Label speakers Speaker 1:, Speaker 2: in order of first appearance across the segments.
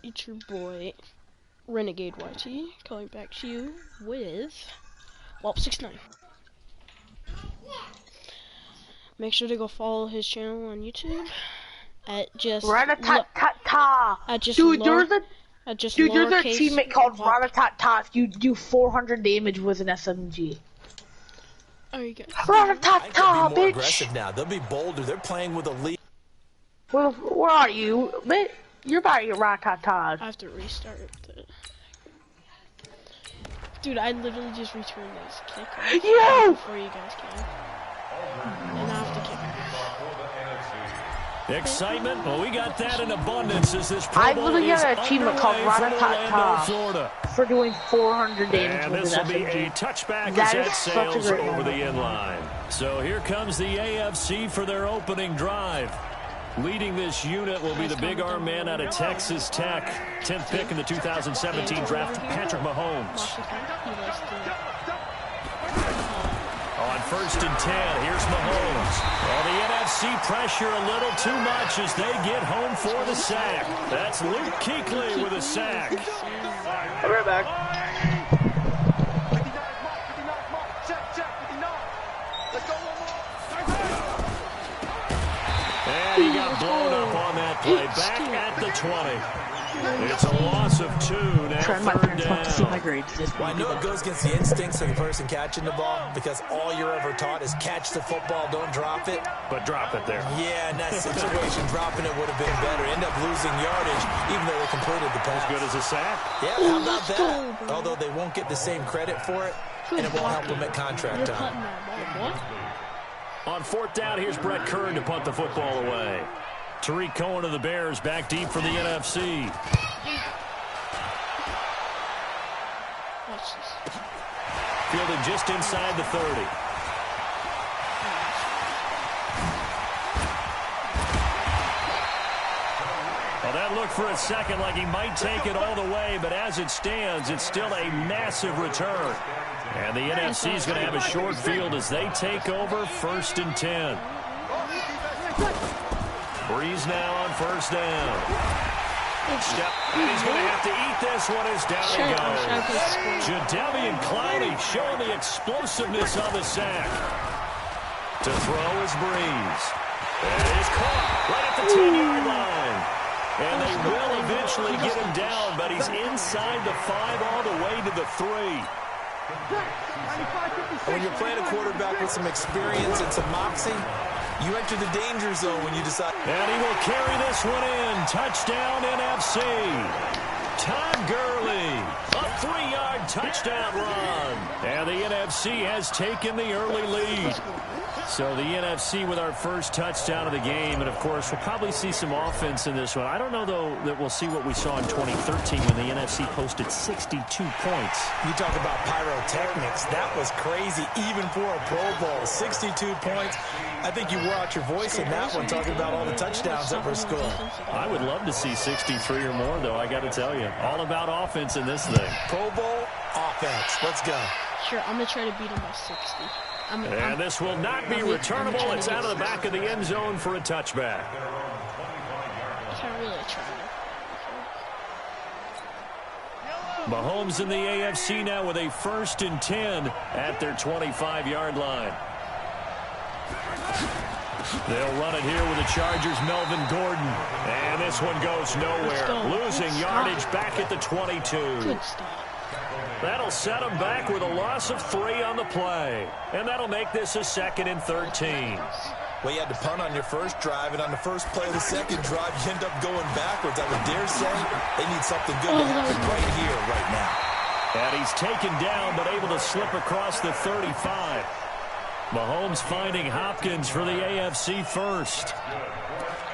Speaker 1: it's your boy, Renegade YT, coming back to you with Whap69. Make sure to go follow his channel on YouTube at just
Speaker 2: Rat-a-tat-tat-ta. Dude, there's an achievement called Rat-a-tat-tat. You do 400 damage with an SMG.
Speaker 1: Oh, you go.
Speaker 2: Rat-a-tat-tat, bitch.
Speaker 3: Aggressive now. They'll be bolder. They're playing with a lead.
Speaker 2: Where are you? You're about to get rat-tat-tat.
Speaker 1: I have to restart it. Dude, I literally just returned this kick before you guys came. And I have to kick it.
Speaker 4: Excitement? Well, we got that in abundance as this
Speaker 2: I literally got an achievement called Rat-a-tat-tat for doing 400 damage with an SMG.
Speaker 4: And this will be a touchback as that sails over the end line. So here comes the AFC for their opening drive. Leading this unit will be the big arm man out of Texas Tech. 10th pick in the 2017 draft, Patrick Mahomes. On 1st and 10, here's Mahomes. Well, the NFC pressure a little too much as they get home for the sack. That's Luke Kuechly with a sack.
Speaker 2: I'll be right back.
Speaker 4: And he got blown up on that play. Back at the 20. It's a loss of 2 now. Third down.
Speaker 3: Well, I know it goes against the instincts of the person catching the ball because all you're ever taught is catch the football, don't drop it.
Speaker 4: But drop it there.
Speaker 3: Yeah, in that situation, dropping it would have been better. End up losing yardage, even though they completed the pass.
Speaker 4: As good as a sack.
Speaker 3: Yeah, how about that? Although they won't get the same credit for it, and it won't help them at contract time.
Speaker 4: On 4th down, here's Brett Kern to punt the football away. Tariq Cohen of the Bears back deep from the NFC. Fielded just inside the 30. Well, that looked for a second like he might take it all the way, but as it stands, it's still a massive return. And the NFC is going to have a short field as they take over 1st and 10. Breeze now on 1st down. Step, and he's going to have to eat this one as down he goes. Jadeveon Clowney showing the explosiveness of the sack. To throw is Breeze. And it is caught right at the 10-yard line. And they will eventually get him down, but he's inside the 5 all the way to the 3.
Speaker 3: When you're playing a quarterback with some experience and some moxie, you enter the danger zone when you decide.
Speaker 4: And he will carry this one in. Touchdown, NFC. Todd Gurley. A 3-yard touchdown run. And the NFC has taken the early lead. So the NFC with our first touchdown of the game. And, of course, we'll probably see some offense in this one. I don't know, though, that we'll see what we saw in 2013 when the NFC posted 62 points.
Speaker 3: You talk about pyrotechnics. That was crazy, even for a Pro Bowl. 62 points. I think you wore out your voice in that one, talking about all the touchdowns that were scored.
Speaker 4: I would love to see 63 or more, though, I got to tell you. All about offense in this thing.
Speaker 3: Pro Bowl offense. Let's go.
Speaker 1: Sure, I'm going to try to beat him by 60.
Speaker 4: And this will not be returnable. It's out of the back of the end zone for a touchback.
Speaker 1: I can't really try it.
Speaker 4: Mahomes in the AFC now with a 1st and 10 at their 25-yard line. They'll run it here with the Chargers' Melvin Gordon. And this one goes nowhere. Losing yardage back at the 22.
Speaker 1: Good stop.
Speaker 4: That'll set them back with a loss of 3 on the play. And that'll make this a 2nd and 13.
Speaker 3: Well, you had to punt on your first drive, and on the first play of the second drive, you end up going backwards. I would dare say they need something good to happen right here, right now.
Speaker 4: And he's taken down, but able to slip across the 35. Mahomes finding Hopkins for the AFC first.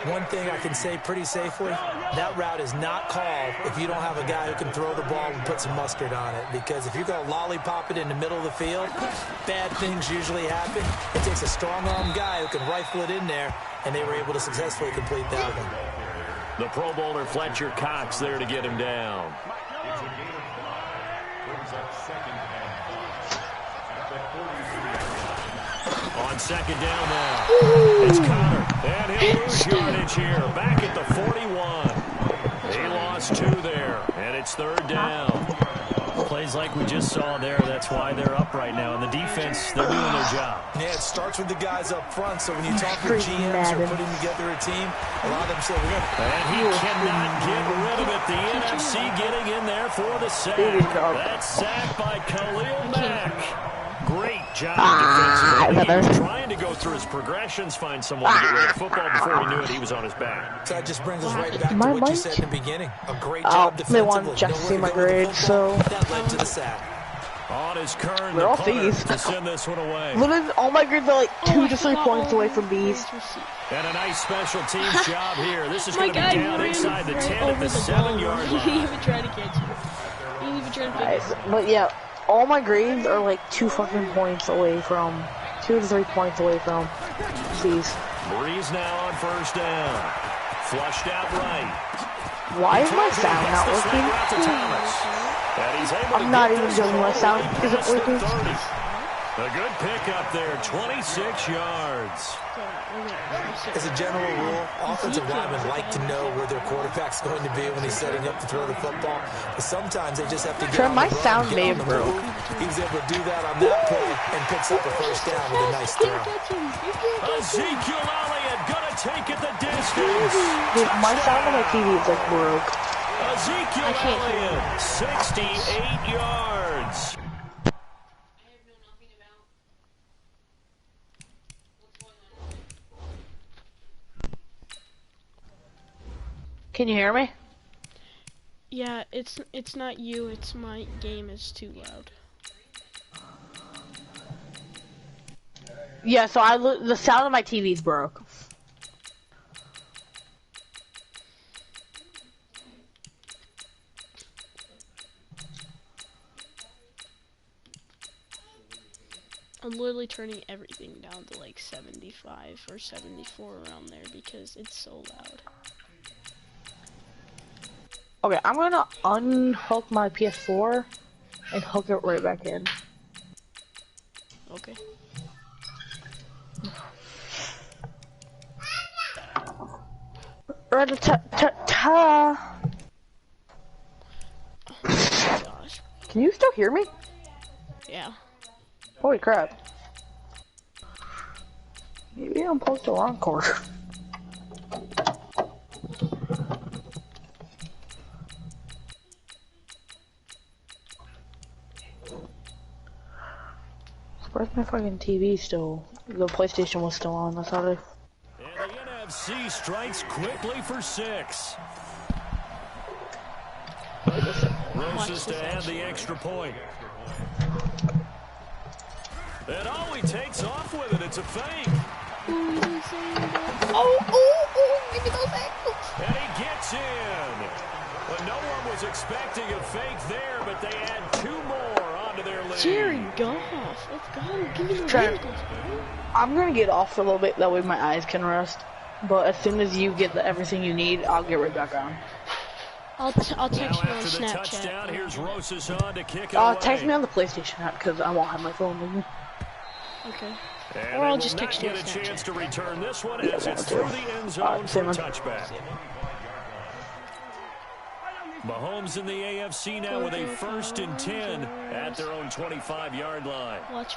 Speaker 3: One thing I can say pretty safely, that route is not called if you don't have a guy who can throw the ball and put some mustard on it. Because if you're going to lollipop it in the middle of the field, bad things usually happen. It takes a strong-arm guy who can rifle it in there, and they were able to successfully complete that one.
Speaker 4: The Pro Bowler Fletcher Cox there to get him down. On 2nd down now. It's Connor. And he'll lose yardage here. Back at the 41. He lost two there, and it's third down. Plays like we just saw there, that's why they're up right now. And the defense, they're doing their job.
Speaker 3: Yeah, it starts with the guys up front. So when you talk to GMs who are putting together a team, a lot of them say,
Speaker 4: and he cannot get rid of it. The NFC getting in there for the sack. That sack by Khalil Mack. Great job defensively. He was trying to go through his progressions, find someone to get rid of the football. Before he knew it, he was on his back.
Speaker 3: So that just brings us right back to what you said in the beginning. A great job defensively.
Speaker 2: They want just to see my grades, so
Speaker 3: that led to the sack.
Speaker 4: On his Kern,
Speaker 2: they're all C's.
Speaker 4: To send this one away.
Speaker 2: Literally, all my grades are like 2 to 3 points away from B's.
Speaker 4: And a nice special teams job here. This is going to be down inside the 10 at the 7-yard line.
Speaker 1: He didn't even try to catch it. He didn't even try to pick it.
Speaker 2: But yeah, all my grades are like 2 fucking points away from, 2 to 3 points away from C's.
Speaker 4: Breeze now on first down. Flushed out right.
Speaker 2: Why is my sound not working? I'm not even doing my sound isn't working.
Speaker 4: A good pickup there, 26 yards.
Speaker 3: As a general rule, offensive linemen like to know where their quarterback's going to be when he's setting up to throw the football. But sometimes they just have to get on the run,
Speaker 2: sound may have broke.
Speaker 3: He was able to do that on that play and picks up a first down with a nice throw.
Speaker 4: Ezekiel Elliott gonna take it the distance.
Speaker 2: Dude, my sound on my TV is like broke.
Speaker 4: Ezekiel Elliott, 68 yards.
Speaker 2: Can you hear me?
Speaker 1: Yeah, it's not you, it's my game is too loud.
Speaker 2: Yeah, so the sound of my TV's broke.
Speaker 1: I'm literally turning everything down to like 75 or 74 around there because it's so loud.
Speaker 2: Okay, I'm gonna unhook my PS4 and hook it right back in.
Speaker 1: Okay.
Speaker 2: Rat-a-ta-ta-ta.
Speaker 1: Oh my gosh.
Speaker 2: Can you still hear me?
Speaker 1: Yeah.
Speaker 2: Holy crap. Maybe I'm plugged the wrong cord. Where's my fucking TV still? The PlayStation was still on, I thought I...
Speaker 4: And the NFC strikes quickly for 6. Roses to add the extra point. And oh, he takes off with it. It's a fake.
Speaker 2: Oh, give me those ankles.
Speaker 4: And he gets in. But no one was expecting a fake there, but they add 2 more onto their lead.
Speaker 1: Jerry, go off. Let's go. Give me the ankles, bro.
Speaker 2: I'm gonna get off for a little bit, that way my eyes can rest. But as soon as you get everything you need, I'll get right back on.
Speaker 1: I'll text you on Snapchat.
Speaker 4: Touchdown, here's Roses on to kick it away.
Speaker 2: Text me on the PlayStation app, because I won't have my phone with me.
Speaker 1: Okay.
Speaker 4: And
Speaker 1: or I'll just text you on
Speaker 4: Snapchat. Get a chance
Speaker 1: Snapchat.
Speaker 4: to return this one as it's through the end zone for a touchback. Mahomes in the AFC now with a 1st and 10 at their own 25-yard line.
Speaker 1: Watch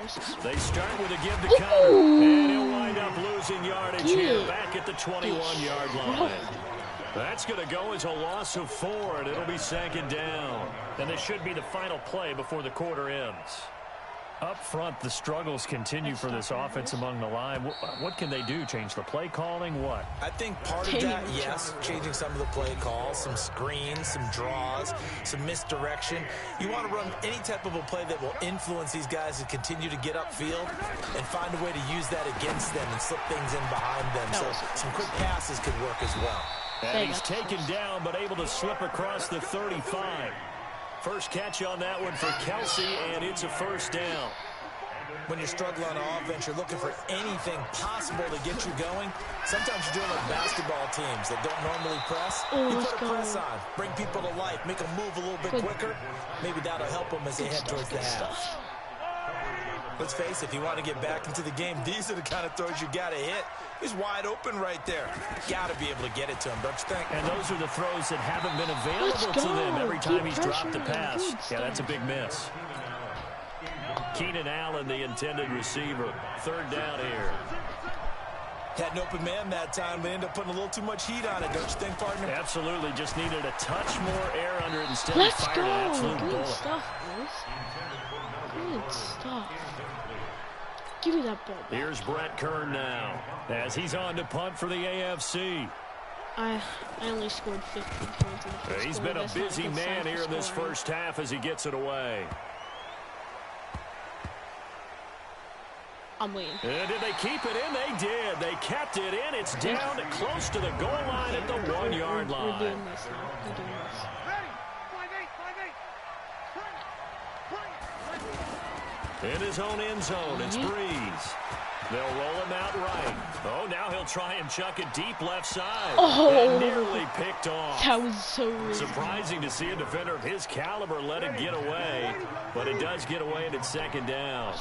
Speaker 1: Moses.
Speaker 4: They start with a give to counter, and he'll wind up losing yardage here back at the 21-yard line. That's going to go as a loss of 4, and it'll be 2nd down. And this should be the final play before the quarter ends. Up front, the struggles continue for this offense among the line. What can they do? Change the play calling? What?
Speaker 3: I think part of that, yes, changing some of the play calls, some screens, some draws, some misdirection. You want to run any type of a play that will influence these guys to continue to get upfield and find a way to use that against them and slip things in behind them. So some quick passes could work as well.
Speaker 4: And he's taken down, but able to slip across the 35. First catch on that one for Kelsey, and it's a 1st down.
Speaker 3: When you're struggling on offense, you're looking for anything possible to get you going. Sometimes you're doing like basketball teams that don't normally press. You put a press on, bring people to life, make them move a little bit quicker. Maybe that'll help them as they head towards the half. Let's face it, if you want to get back into the game, these are the kind of throws you got to hit. He's wide open right there. Got to be able to get it to him, don't you think?
Speaker 4: And those are the throws that haven't been available to them every time he's dropped the pass. Yeah, that's a big miss. Keenan Allen, the intended receiver. Third down here.
Speaker 3: Had an open man that time, but ended up putting a little too much heat on it, don't you think, partner?
Speaker 4: Absolutely. Just needed a touch more air under it instead
Speaker 1: Let's
Speaker 4: of firing an absolute
Speaker 1: go. Good
Speaker 4: bullet.
Speaker 1: stuff, boys. Good stuff. Give me that ball back.
Speaker 4: Here's Brett Kern now as he's on to punt for the AFC.
Speaker 1: I only scored 15 points in the first
Speaker 4: He's
Speaker 1: quarter.
Speaker 4: been a busy man here in this first half as he gets it away.
Speaker 1: I'm waiting.
Speaker 4: And did they keep it in? They did. They kept it in. It's down close to the goal line at the 1-yard line.
Speaker 1: We're doing this now. We're doing this.
Speaker 4: In his own end zone, it's Breeze. They'll roll him out right. Oh, now he'll try and chuck it deep left side.
Speaker 1: Oh,
Speaker 4: that nearly picked off.
Speaker 1: That was so risky.
Speaker 4: Surprising to see a defender of his caliber let it get away, but it does get away and it's second down.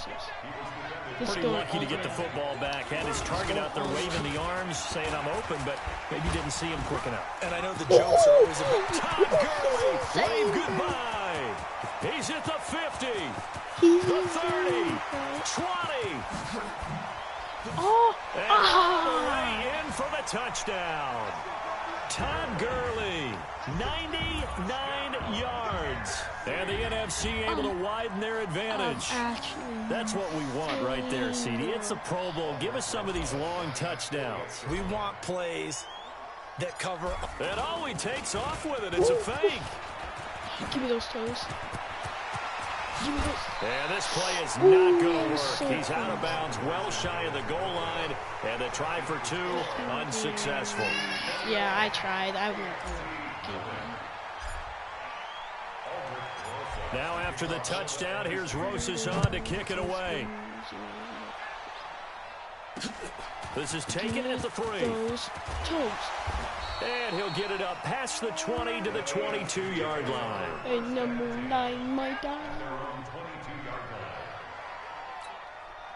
Speaker 4: Pretty lucky to get the football back. Had his target out there waving the arms, saying I'm open, but maybe didn't see him quick enough.
Speaker 3: And I know the jokes are always about
Speaker 4: Todd Gurley, wave goodbye. He's at the 50, the 30, 20. And all the way in for the touchdown. Todd Gurley, 99 yards. And the NFC able to widen their advantage. That's what we want right there, CD. It's a Pro Bowl. Give us some of these long touchdowns.
Speaker 3: We want plays that cover.
Speaker 4: And oh, he takes off with it. It's a fake.
Speaker 1: Give me those toes. Give me those.
Speaker 4: And this play is not going to work. He's out of bounds, well shy of the goal line. And the try for two, unsuccessful.
Speaker 1: Yeah, I tried. I went.
Speaker 4: Now after the touchdown, here's Rosas on to kick it away. This is taken at the 3.
Speaker 1: Those toes.
Speaker 4: And he'll get it up past the 20 to the 22-yard line.
Speaker 1: And number 9, my dad.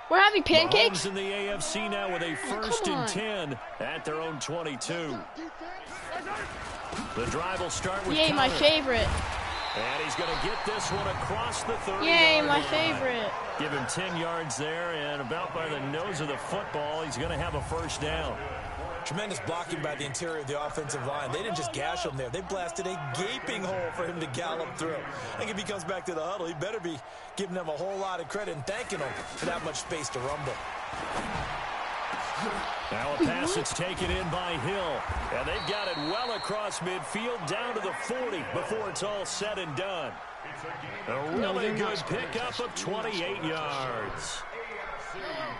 Speaker 1: We're having pancakes?
Speaker 4: Mahomes in the AFC now with a first and 10 at their own 22. The drive will start with
Speaker 1: Yay, my
Speaker 4: Connor.
Speaker 1: favorite.
Speaker 4: And he's going to get this one across the 30.
Speaker 1: Yay, my favorite.
Speaker 4: Give him 10 yards there, and about by the nose of the football, he's going to have a first down.
Speaker 3: Tremendous blocking by the interior of the offensive line. They didn't just gash him there. They blasted a gaping hole for him to gallop through. I think if he comes back to the huddle, he better be giving them a whole lot of credit and thanking them for that much space to rumble.
Speaker 4: Now a pass that's taken in by Hill. And they've got it well across midfield down to the 40 before it's all said and done. A really good pickup of 28 yards.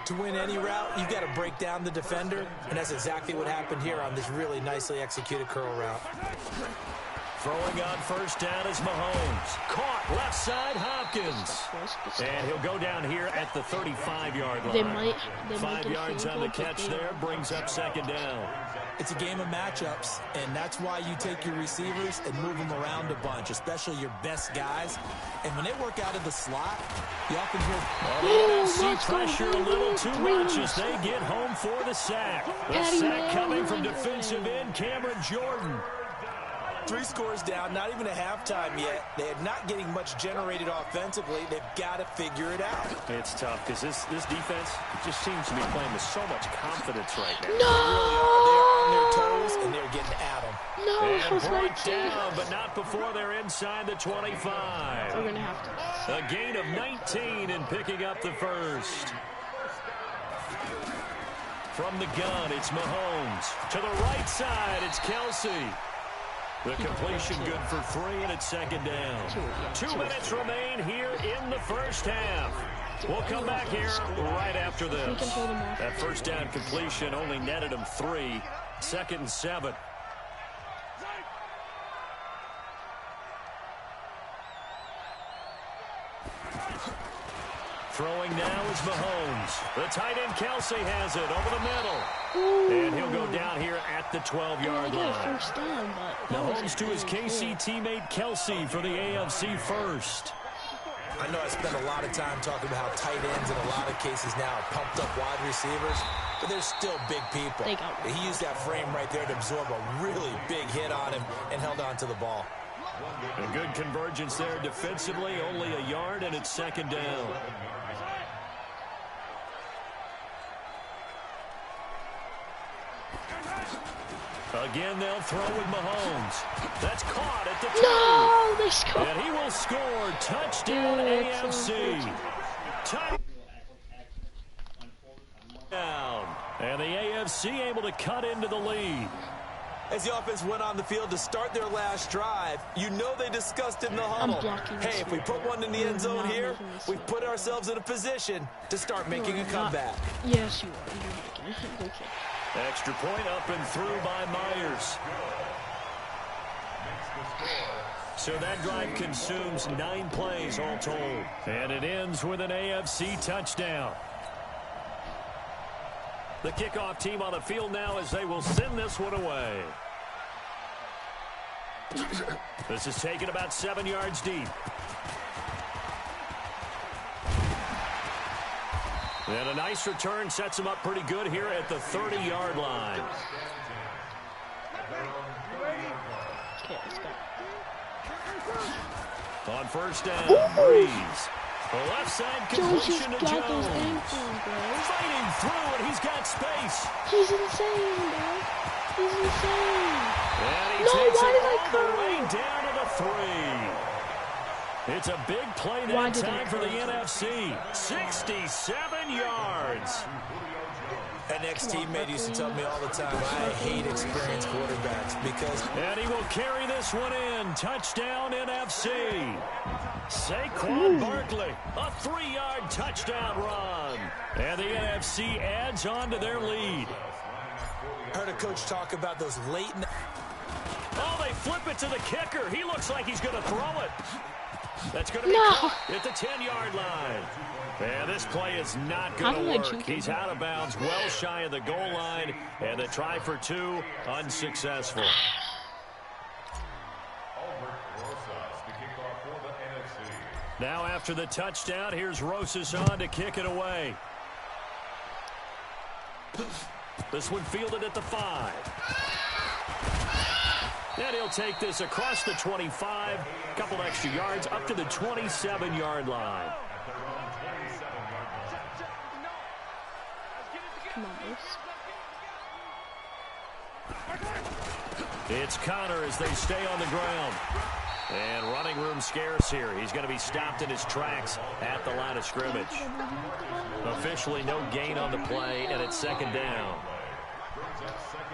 Speaker 3: To win any route, you've got to break down the defender, and that's exactly what happened here on this really nicely executed curl route.
Speaker 4: Throwing on first down is Mahomes. Caught left side Hopkins. And he'll go down here at the 35-yard line.
Speaker 1: They might
Speaker 4: 5 yards on the catch there, brings up second down.
Speaker 3: It's a game of matchups, and that's why you take your receivers and move them around a bunch, especially your best guys. And when they work out of the slot, you often hear,
Speaker 4: NFC pressure a little too much as they get home for the sack. The sack coming from defensive end Cameron Jordan.
Speaker 3: 3 scores down, not even a halftime yet. They are not getting much generated offensively. They've got to figure it out.
Speaker 4: It's tough because this defense just seems to be playing with so much confidence right now.
Speaker 1: No!
Speaker 3: They're on their toes, and they're getting at them.
Speaker 1: No,
Speaker 4: and brought down, but not before they're inside the 25.
Speaker 1: We're going to have to.
Speaker 4: A gain of 19 and picking up the first. From the gun, it's Mahomes. To the right side, it's Kelsey. The completion good for 3, and it's second down. 2 minutes remain here in the first half. We'll come back here right after this. That first down completion only netted him 3. 2nd and 7. Throwing now is Mahomes. The tight end Kelsey has it over the middle.
Speaker 1: Ooh.
Speaker 4: And he'll go down here at the 12-yard line.
Speaker 1: First down, but
Speaker 4: Mahomes to his KC teammate Kelsey for the AFC first.
Speaker 3: I know I spend a lot of time talking about how tight ends in a lot of cases now are pumped up wide receivers, but they're still big people. He used that frame right there to absorb a really big hit on him and held on to the ball.
Speaker 4: A good convergence there defensively, only a yard, and it's second down. Again, they'll throw with Mahomes. That's caught at the 2.
Speaker 1: No, they scored.
Speaker 4: And he will score. Touchdown, AFC. Touchdown. And the AFC able to cut into the lead.
Speaker 3: As the offense went on the field to start their last drive, you know they discussed in the huddle. Hey, if we put one in the end zone here, we've put ourselves in a position to start making a comeback.
Speaker 1: Yes, you are. You're making it. Okay.
Speaker 4: Extra point up and through by Myers. So that drive consumes 9 plays all told. And it ends with an AFC touchdown. The kickoff team on the field now as they will send this one away. This is taken about 7 yards deep. And a nice return sets him up pretty good here at the 30-yard line.
Speaker 1: Okay, let's go.
Speaker 4: On first down, Breeze. The left side completion to Jones. Fighting through, and he's got space.
Speaker 1: He's insane, bro. He's insane.
Speaker 4: And he takes it all the way down to the 3. It's a big play that time for the NFC. 67 yards.
Speaker 3: An ex-teammate used to tell me all the time, I hate experienced quarterbacks because...
Speaker 4: And he will carry this one in. Touchdown, NFC. Saquon Barkley, a 3-yard touchdown run. And the NFC adds on to their lead.
Speaker 3: I heard a coach talk about those late...
Speaker 4: Oh, they flip it to the kicker. He looks like he's going to throw it. That's going to be caught at the 10-yard line. And this play is not going to work. He's out of bounds, well shy of the goal line. And the try for 2, unsuccessful. Now after the touchdown, here's Rosas on to kick it away. This one fielded at the 5. And he'll take this across the 25, a couple extra yards, up to the 27-yard line.
Speaker 1: Come on,
Speaker 4: It's Connor as they stay on the ground. And running room scarce here. He's going to be stopped in his tracks at the line of scrimmage. Officially no gain on the play, and it's second down.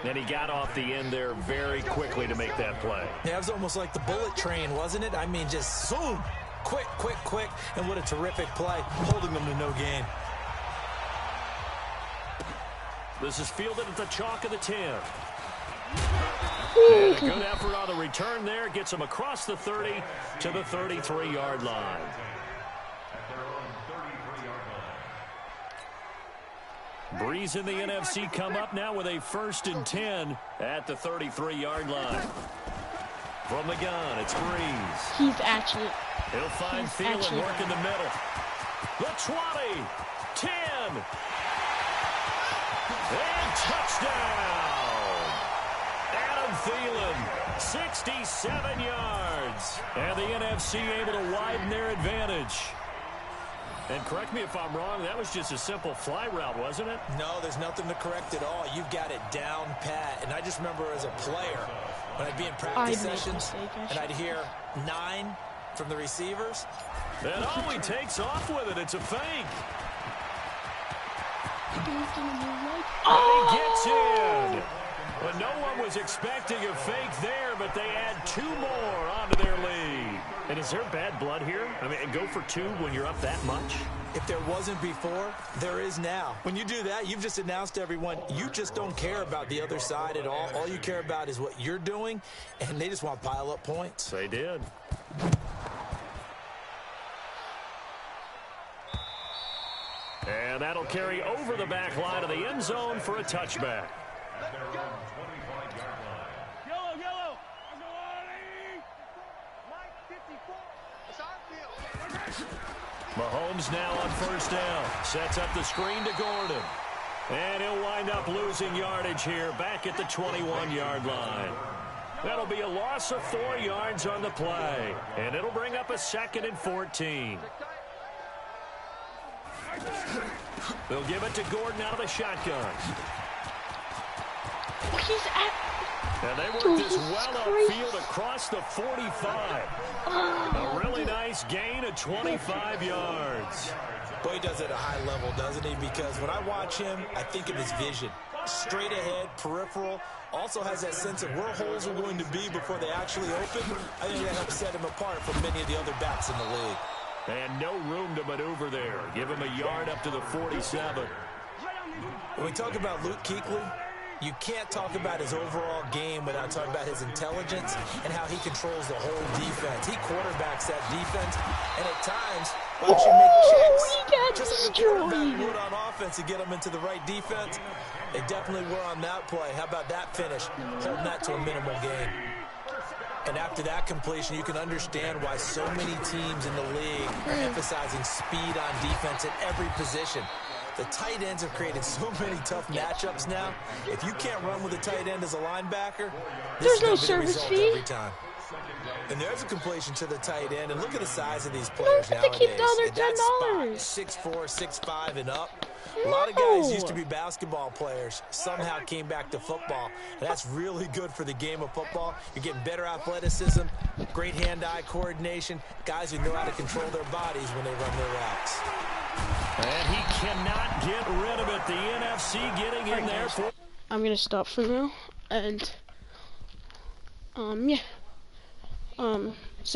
Speaker 4: And he got off the end there very quickly to make that play.
Speaker 3: Yeah, it was almost like the bullet train, wasn't it? I mean, just zoom, quick, quick, quick, and what a terrific play, holding them to no gain.
Speaker 4: This is fielded at the chalk of the 10. And a good effort on the return there. Gets him across the 30 to the 33-yard line. Breeze in the NFC come up now with a 1st and 10 at the 33-yard line. From the gun, it's Breeze.
Speaker 1: He'll
Speaker 4: find Thielen work in the middle. The 20, 10, and touchdown. Adam Thielen, 67 yards. And the NFC able to widen their advantage. And correct me if I'm wrong, that was just a simple fly route, wasn't it?
Speaker 3: No, there's nothing to correct at all. You've got it down pat. And I just remember as a player, when I'd be in practice sessions, and I'd hear 9 from the receivers.
Speaker 4: And oh, he takes off with it. It's a fake. And he gets in. But no one was expecting a fake there, but they add 2 more onto their lead. And is there bad blood here? I mean, go for 2 when you're up that much?
Speaker 3: If there wasn't before, there is now. When you do that, you've just announced to everyone, you just don't care about the other side at all. All you care about is what you're doing, and they just want to pile up points.
Speaker 4: They did. And that'll carry over the back line of the end zone for a touchback.
Speaker 5: Yellow. Mike 54.
Speaker 4: Mahomes now on first down. Sets up the screen to Gordon. And he'll wind up losing yardage here back at the 21-yard line. That'll be a loss of 4 yards on the play. And it'll bring up a 2nd and 14. They'll give it to Gordon out of the shotgun. And they work this well upfield across the 45. A really nice gain of 25 yards.
Speaker 3: Boy, he does it at a high level, doesn't he? Because when I watch him, I think of his vision. Straight ahead, peripheral. Also has that sense of where holes are going to be before they actually open. I think that helps set him apart from many of the other backs in the league.
Speaker 4: And no room to maneuver there. Give him a yard up to the 47.
Speaker 3: When we talk about Luke Kuechly, you can't talk about his overall game without talking about his intelligence and how he controls the whole defense. He quarterbacks that defense, and at times will actually make checks, just like a quarterback would on offense to get them into the right defense. They definitely were on that play. How about that finish, holding that to a minimal gain? And after that completion, you can understand why so many teams in the league are emphasizing speed on defense at every position. The tight ends have created so many tough matchups now. If you can't run with a tight end as a linebacker, this is going to be the result every time. And there's a completion to the tight end. And look at the size of these players nowadays.
Speaker 1: They keep the other
Speaker 3: $10. 6'4", 6'5", and up. A lot of guys used to be basketball players, somehow came back to football. And that's really good for the game of football. You're getting better athleticism, great hand-eye coordination, guys who know how to control their bodies when they run their routes.
Speaker 4: And he cannot get rid of it. The NFC getting in there.
Speaker 1: I'm going to stop for now. And, yeah.